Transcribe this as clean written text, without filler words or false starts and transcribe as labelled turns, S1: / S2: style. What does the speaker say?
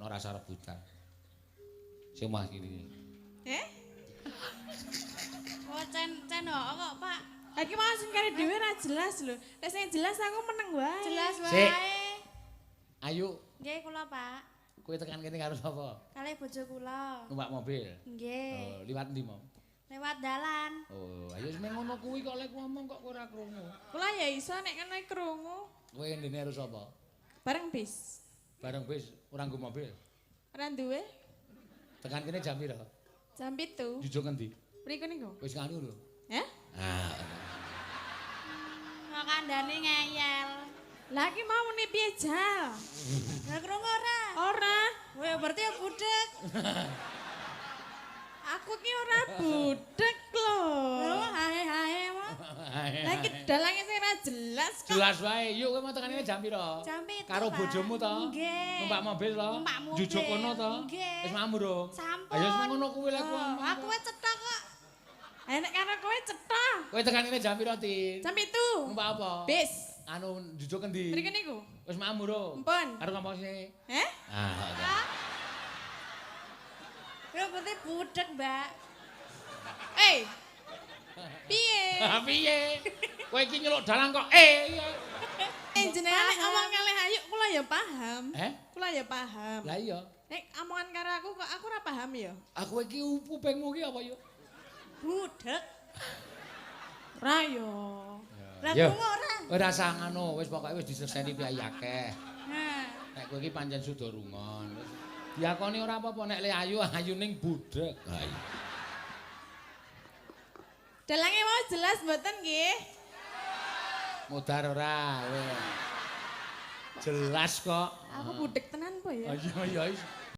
S1: ora rasa rebutan. Sing omah kiri.
S2: Oh, cendok kok, Pak.
S3: Ha iki mau sing kare dhewe ra jelas lho. Nek sing jelas aku meneng wae.
S2: Jelas
S1: Sik.
S2: wae.
S1: Ayo,
S2: Nggih, kula, Pak.
S1: kowe tekan kene karo sapa?
S2: Kalih bojo kula.
S1: Numpak mobil.
S2: Nggih.
S1: Oh, liwat ndi, Mom?
S2: Lewat dalan.
S1: Oh, ayo wis ngono kuwi kok lek ngomong kok kowe ora krungu.
S3: Kula ya iso nek kene krungu.
S1: Kowe ndene karo sapa?
S3: Bareng bis.
S1: Bareng bis ora nggo mobil.
S3: Ora duwe.
S1: Tekan kene jam pira?
S3: Jam 7.
S1: Jujuk ngendi?
S3: Mriku niku.
S1: Wis nganu lho.
S3: Hah?
S1: Ah.
S2: Kok kandhane ngeyel.
S3: Lah iki mau muni piye jal?
S2: Lah krungu ora?
S3: Ora.
S2: Weh, berarti ya budek.
S3: Aku ki ora budek lho.
S2: Lho, hae-hae mah.
S3: Lah iki dalange sing ra jelas kok.
S1: Jelas wae. Yuk kowe mau tekan kene jam pira?
S2: Jam 7.
S1: Karo
S2: Pak.
S1: bojomu to?
S2: Nggih.
S1: Numpak mobil to?
S2: Numpak mobil.
S1: Jujuk kono to?
S2: Nggih.
S1: Wis mamur dong.
S2: Sampun.
S1: Ayo wis ngono kuwi lek
S2: Oh, aku wis cetok kok.
S3: Ayo nek karo kowe cetha.
S1: Kowe tekan kene jam pira, Tin?
S3: Jam 7.
S1: Numpak apa?
S3: Bis.
S1: Anu jujuk endi?
S3: Mriki niku.
S1: Wis mamur dong.
S3: Mpun.
S1: Karo ngomong sih.
S3: Heh?
S1: Ah.
S2: Ya berarti budek, Mbak.
S3: Piye?
S1: Piye? Kowe iki nyeluk dalang kok
S3: Jenengan nek ngomong kalih ayu kula ya paham. Kula ya paham.
S1: Lah iya.
S3: Nek omongan karo aku kok aku ora paham ya.
S1: Aku iki upengmu iki apa yo?
S2: Budek.
S3: Ora yo.
S2: Lah
S1: Yo.
S2: krungu ora?
S1: Kowe rasa ngono, wis pokoke wis diseseni piye akeh.
S2: Nah.
S1: Nek kowe iki pancen suda rungon. Wis diakoni ora apa-apa nek le ayu ning budek. Ha iya.
S3: Dalange mau jelas mboten nggih?
S1: Mudar ora. Jelas kok.
S3: Aku budek tenan po ya.
S1: Iya iya.